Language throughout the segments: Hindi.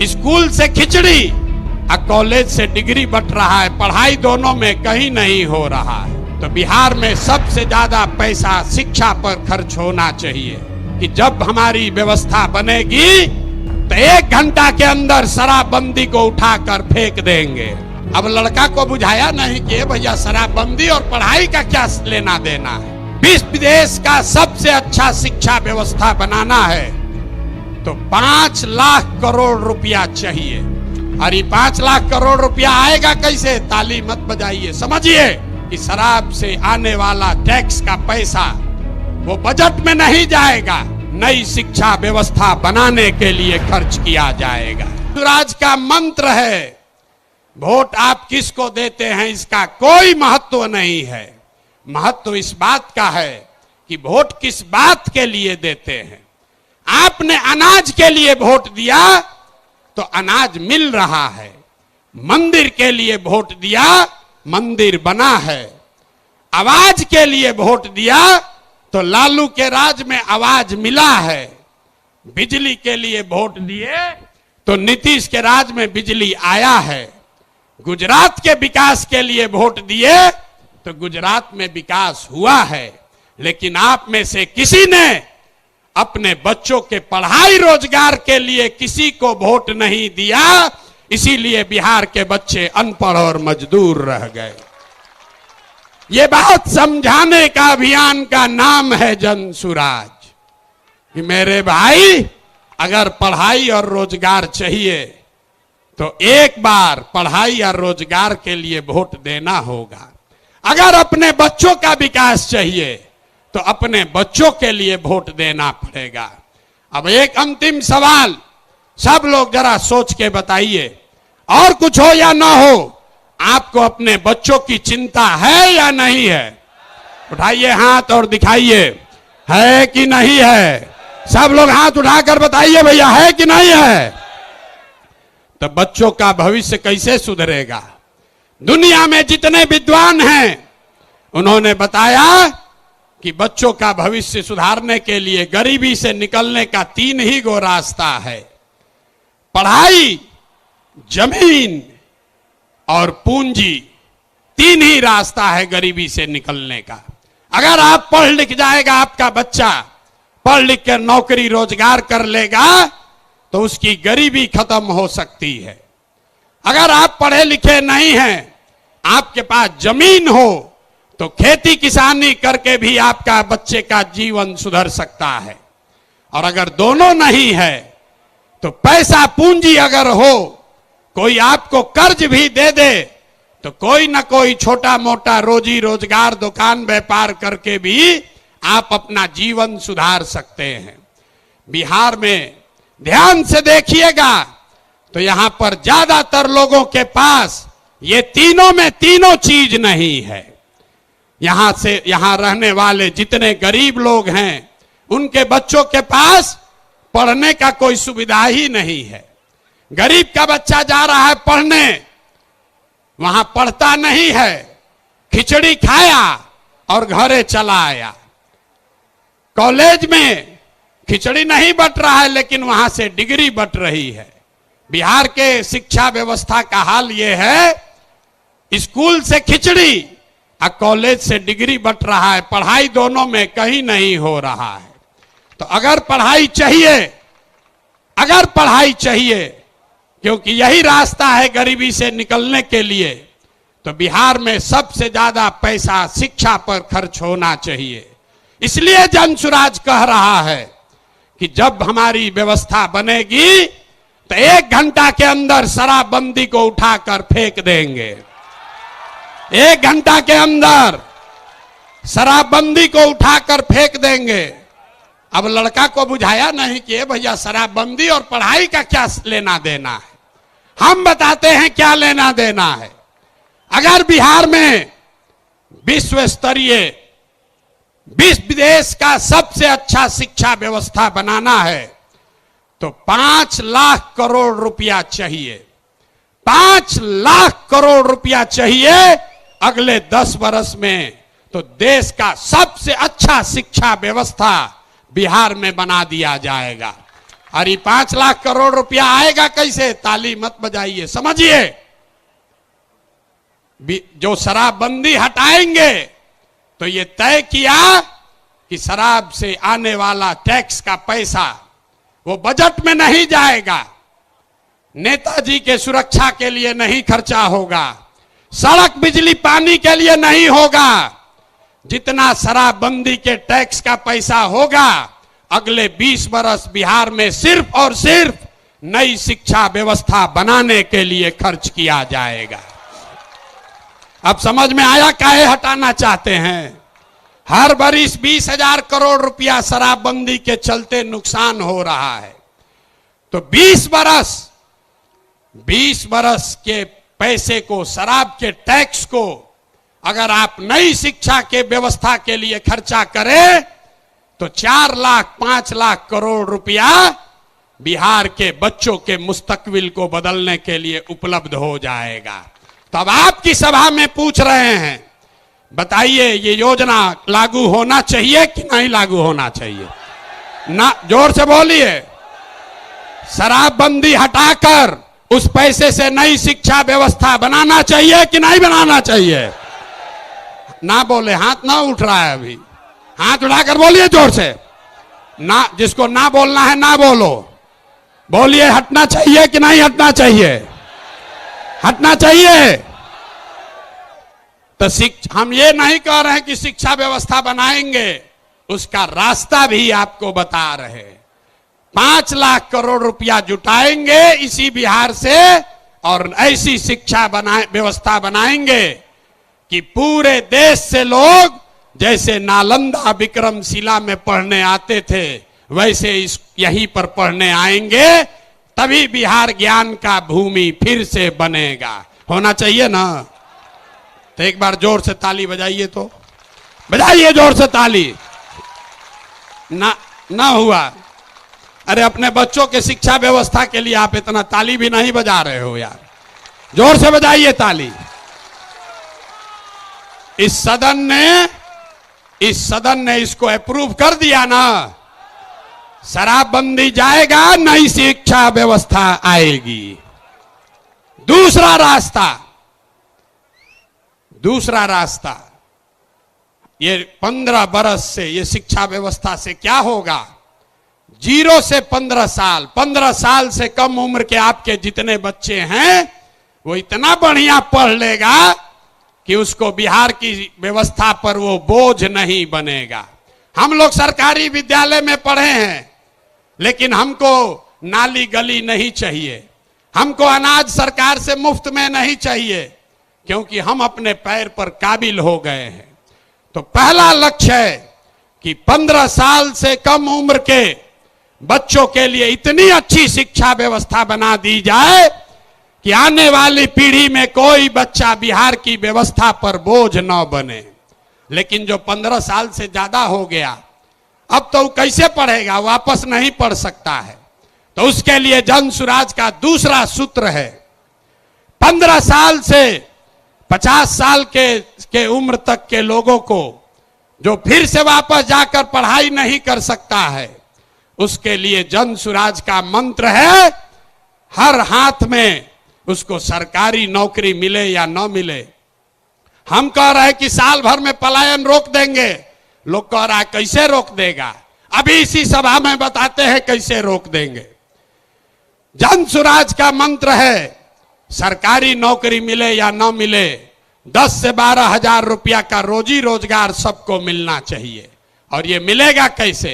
स्कूल से खिचड़ी और कॉलेज से डिग्री बट रहा है, पढ़ाई दोनों में कहीं नहीं हो रहा है। तो बिहार में सबसे ज्यादा पैसा शिक्षा पर खर्च होना चाहिए कि जब हमारी व्यवस्था बनेगी तो 1 घंटा के अंदर शराबबंदी को उठाकर फेंक देंगे। अब लड़का को बुझाया नहीं कि भैया शराबबंदी और पढ़ाई का क्या लेना देना है। विश्व देश का सबसे अच्छा शिक्षा व्यवस्था बनाना है तो 5 लाख करोड़ रुपया चाहिए। और ये 5 लाख करोड़ रुपया आएगा कैसे? ताली मत बजाइए, समझिए कि शराब से आने वाला टैक्स का पैसा वो बजट में नहीं जाएगा, नई शिक्षा व्यवस्था बनाने के लिए खर्च किया जाएगा। राज का मंत्र है, वोट आप किसको देते हैं इसका कोई महत्व नहीं है। महत्व इस बात का है कि वोट किस बात के लिए देते हैं। आपने अनाज के लिए वोट दिया तो अनाज मिल रहा है, मंदिर के लिए वोट दिया मंदिर बना है, आवाज के लिए वोट दिया तो लालू के राज में आवाज मिला है, बिजली के लिए वोट दिए तो नीतीश के राज में बिजली आया है, गुजरात के विकास के लिए वोट दिए तो गुजरात में विकास हुआ है। लेकिन आप में से किसी ने अपने बच्चों के पढ़ाई रोजगार के लिए किसी को वोट नहीं दिया, इसीलिए बिहार के बच्चे अनपढ़ और मजदूर रह गए। ये बात समझाने का अभियान का नाम है जन सुराज कि मेरे भाई अगर पढ़ाई और रोजगार चाहिए तो एक बार पढ़ाई और रोजगार के लिए वोट देना होगा। अगर अपने बच्चों का विकास चाहिए तो अपने बच्चों के लिए वोट देना पड़ेगा। अब एक अंतिम सवाल, सब लोग जरा सोच के बताइए, और कुछ हो या ना हो, आपको अपने बच्चों की चिंता है या नहीं है? उठाइए हाथ और दिखाइए, है कि नहीं है? सब लोग हाथ उठाकर बताइए भैया, है कि नहीं है? तो बच्चों का भविष्य कैसे सुधरेगा? दुनिया में जितने विद्वान हैं उन्होंने बताया कि बच्चों का भविष्य सुधारने के लिए गरीबी से निकलने का 3 ही गो रास्ता है, पढ़ाई, जमीन और पूंजी। 3 ही रास्ता है गरीबी से निकलने का। अगर आप पढ़ लिख जाएगा, आपका बच्चा पढ़ लिख कर नौकरी रोजगार कर लेगा तो उसकी गरीबी खत्म हो सकती है। अगर आप पढ़े लिखे नहीं हैं, आपके पास जमीन हो तो खेती किसानी करके भी आपका बच्चे का जीवन सुधर सकता है। और अगर दोनों नहीं है तो पैसा पूंजी अगर हो, कोई आपको कर्ज भी दे दे तो कोई ना कोई छोटा मोटा रोजी रोजगार दुकान व्यापार करके भी आप अपना जीवन सुधार सकते हैं। बिहार में ध्यान से देखिएगा तो यहां पर ज्यादातर लोगों के पास ये तीनों में तीनों चीज नहीं है। यहां रहने वाले जितने गरीब लोग हैं उनके बच्चों के पास पढ़ने का कोई सुविधा ही नहीं है। गरीब का बच्चा जा रहा है पढ़ने, वहां पढ़ता नहीं है, खिचड़ी खाया और घरे चला आया। कॉलेज में खिचड़ी नहीं बट रहा है लेकिन वहां से डिग्री बट रही है। बिहार के शिक्षा व्यवस्था का हाल यह है, स्कूल से खिचड़ी और कॉलेज से डिग्री बट रहा है, पढ़ाई दोनों में कहीं नहीं हो रहा है। तो अगर पढ़ाई चाहिए क्योंकि यही रास्ता है गरीबी से निकलने के लिए, तो बिहार में सबसे ज्यादा पैसा शिक्षा पर खर्च होना चाहिए। इसलिए जन सुराज कह रहा है कि जब हमारी व्यवस्था बनेगी तो 1 घंटा के अंदर शराबबंदी को उठाकर फेंक देंगे। 1 घंटा के अंदर शराबबंदी को उठाकर फेंक देंगे। अब लड़का को बुझाया नहीं कि भैया शराबबंदी और पढ़ाई का क्या लेना देना है। हम बताते हैं क्या लेना देना है। अगर बिहार में विश्व स्तरीय विश्व देश का सबसे अच्छा शिक्षा व्यवस्था बनाना है तो 5 लाख करोड़ रुपया चाहिए। 5 लाख करोड़ रुपया चाहिए अगले 10 वर्ष में, तो देश का सबसे अच्छा शिक्षा व्यवस्था बिहार में बना दिया जाएगा। और ये 5 लाख करोड़ रुपया आएगा कैसे? ताली मत बजाइए, समझिए। जो शराबबंदी हटाएंगे तो ये तय किया कि शराब से आने वाला टैक्स का पैसा वो बजट में नहीं जाएगा, नेताजी के सुरक्षा के लिए नहीं खर्चा होगा, सड़क बिजली पानी के लिए नहीं होगा। जितना शराबबंदी के टैक्स का पैसा होगा अगले 20 बरस बिहार में सिर्फ और सिर्फ नई शिक्षा व्यवस्था बनाने के लिए खर्च किया जाएगा। अब समझ में आया काहे हटाना चाहते हैं? हर बरिस 20,000 करोड़ रुपया शराबबंदी के चलते नुकसान हो रहा है, तो 20 बरस के पैसे को, शराब के टैक्स को अगर आप नई शिक्षा के व्यवस्था के लिए खर्चा करें तो 4 लाख 5 लाख करोड़ रुपया बिहार के बच्चों के मुस्तकबिल को बदलने के लिए उपलब्ध हो जाएगा। तो अब आपकी सभा में पूछ रहे हैं, बताइए ये योजना लागू होना चाहिए कि नहीं लागू होना चाहिए? ना, जोर से बोलिए। शराबबंदी हटाकर उस पैसे से नई शिक्षा व्यवस्था बनाना चाहिए कि नहीं बनाना चाहिए? ना बोले, हाथ ना उठ रहा है अभी, हाथ उठाकर बोलिए जोर से। ना, जिसको ना बोलना है ना बोलो, बोलिए हटना चाहिए कि नहीं हटना चाहिए? हटना चाहिए। तो हम ये नहीं कह रहे हैं कि शिक्षा व्यवस्था बनाएंगे, उसका रास्ता भी आपको बता रहे। 5 लाख करोड़ रुपया जुटाएंगे इसी बिहार से और ऐसी शिक्षा व्यवस्था बनाएंगे कि पूरे देश से लोग जैसे नालंदा विक्रमशिला में पढ़ने आते थे वैसे यहीं पर पढ़ने आएंगे, तभी बिहार ज्ञान का भूमि फिर से बनेगा। होना चाहिए ना? तो एक बार जोर से ताली बजाइए, तो बजाइए जोर से ताली। ना हुआ? अरे अपने बच्चों के शिक्षा व्यवस्था के लिए आप इतना ताली भी नहीं बजा रहे हो यार, जोर से बजाइए ताली। इस सदन ने इसको अप्रूव कर दिया ना, शराबबंदी जाएगा, नई शिक्षा व्यवस्था आएगी। दूसरा रास्ता, ये 15 बरस से ये शिक्षा व्यवस्था से क्या होगा? 0 से 15 साल, 15 साल से कम उम्र के आपके जितने बच्चे हैं वो इतना बढ़िया पढ़ लेगा कि उसको बिहार की व्यवस्था पर वो बोझ नहीं बनेगा। हम लोग सरकारी विद्यालय में पढ़े हैं, लेकिन हमको नाली गली नहीं चाहिए, हमको अनाज सरकार से मुफ्त में नहीं चाहिए, क्योंकि हम अपने पैर पर काबिल हो गए हैं। तो पहला लक्ष्य है कि 15 साल से कम उम्र के बच्चों के लिए इतनी अच्छी शिक्षा व्यवस्था बना दी जाए कि आने वाली पीढ़ी में कोई बच्चा बिहार की व्यवस्था पर बोझ न बने। लेकिन जो 15 साल से ज्यादा हो गया, अब तो कैसे पढ़ेगा? वापस नहीं पढ़ सकता है। तो उसके लिए जन सुराज का दूसरा सूत्र है, 15 साल से 50 साल के उम्र तक के लोगों को जो फिर से वापस जाकर पढ़ाई नहीं कर सकता है, उसके लिए जन सुराज का मंत्र है, हर हाथ में उसको सरकारी नौकरी मिले या न मिले। हम कह रहे हैं कि साल भर में पलायन रोक देंगे, लोग कह रहा है कैसे रोक देगा? अभी इसी सभा में बताते हैं कैसे रोक देंगे। जन सुराज का मंत्र है, सरकारी नौकरी मिले या न मिले, 10 से 12 हजार रुपया का रोजी रोजगार सबको मिलना चाहिए। और ये मिलेगा कैसे?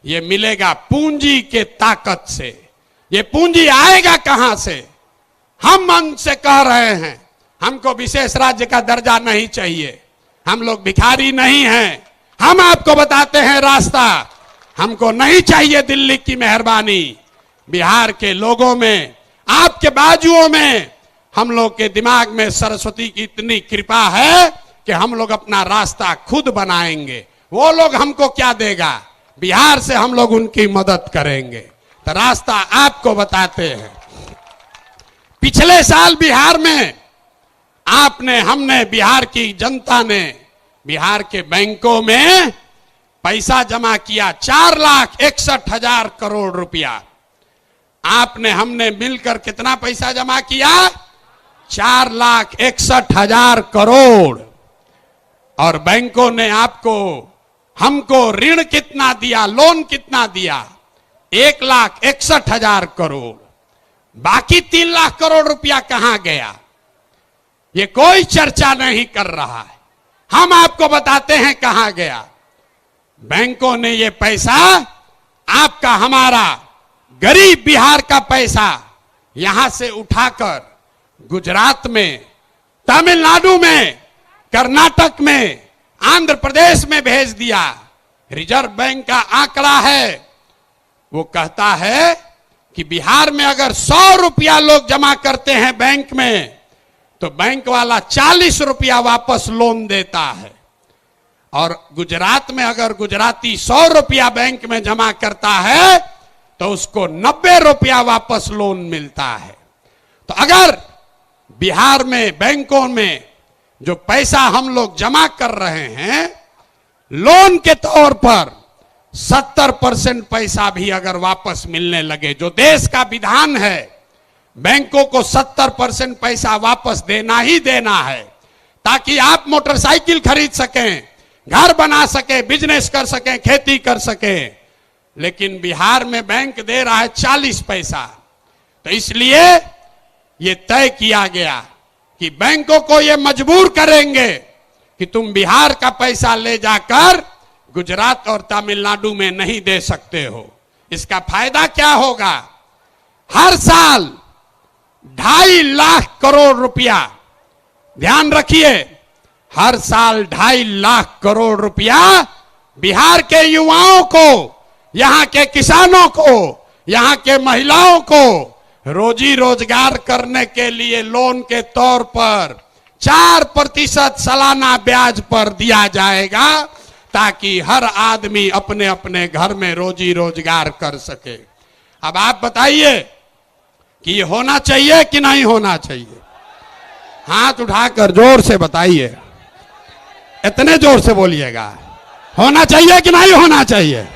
ये मिलेगा पूंजी के ताकत से। ये पूंजी आएगा कहां से? हम मन से कह रहे हैं, हमको विशेष राज्य का दर्जा नहीं चाहिए, हम लोग भिखारी नहीं हैं। हम आपको बताते हैं रास्ता, हमको नहीं चाहिए दिल्ली की मेहरबानी। बिहार के लोगों में, आपके बाजुओं में, हम लोग के दिमाग में सरस्वती की इतनी कृपा है कि हम लोग अपना रास्ता खुद बनाएंगे। वो लोग हमको क्या देगा? बिहार से हम लोग उनकी मदद करेंगे। तो रास्ता आपको बताते हैं। पिछले साल बिहार में हमने बिहार की जनता ने बिहार के बैंकों में पैसा जमा किया, 4,61,000 करोड़ रुपया। आपने हमने मिलकर कितना पैसा जमा किया? 4,61,000 करोड़। और बैंकों ने आपको हमको ऋण कितना दिया, लोन कितना दिया? 1,61,000 करोड़। बाकी 3 लाख करोड़ रुपया कहां गया? ये कोई चर्चा नहीं कर रहा है। हम आपको बताते हैं कहां गया। बैंकों ने ये पैसा, आपका हमारा गरीब बिहार का पैसा यहां से उठाकर गुजरात में, तमिलनाडु में, कर्नाटक में, आंध्र प्रदेश में भेज दिया। रिजर्व बैंक का आंकड़ा है, वो कहता है कि बिहार में अगर 100 रुपया लोग जमा करते हैं बैंक में, तो बैंक वाला 40 रुपया वापस लोन देता है। और गुजरात में अगर गुजराती 100 रुपया बैंक में जमा करता है तो उसको 90 रुपया वापस लोन मिलता है। तो अगर बिहार में बैंकों में जो पैसा हम लोग जमा कर रहे हैं लोन के तौर पर, 70% पैसा भी अगर वापस मिलने लगे, जो देश का विधान है, बैंकों को 70% पैसा वापस देना ही देना है, ताकि आप मोटरसाइकिल खरीद सकें, घर बना सकें, बिजनेस कर सकें, खेती कर सकें। लेकिन बिहार में बैंक दे रहा है 40 पैसा। तो इसलिए ये तय किया गया कि बैंकों को ये मजबूर करेंगे कि तुम बिहार का पैसा ले जाकर गुजरात और तमिलनाडु में नहीं दे सकते हो। इसका फायदा क्या होगा? हर साल 2.5 लाख करोड़ रुपया, ध्यान रखिए, हर साल 2.5 लाख करोड़ रुपया बिहार के युवाओं को, यहां के किसानों को, यहां के महिलाओं को रोजी रोजगार करने के लिए लोन के तौर पर 4% सालाना ब्याज पर दिया जाएगा, ताकि हर आदमी अपने अपने घर में रोजी रोजगार कर सके। अब आप बताइए कि ये होना चाहिए कि नहीं होना चाहिए? हाथ उठाकर जोर से बताइए, इतने जोर से बोलिएगा, होना चाहिए कि नहीं होना चाहिए?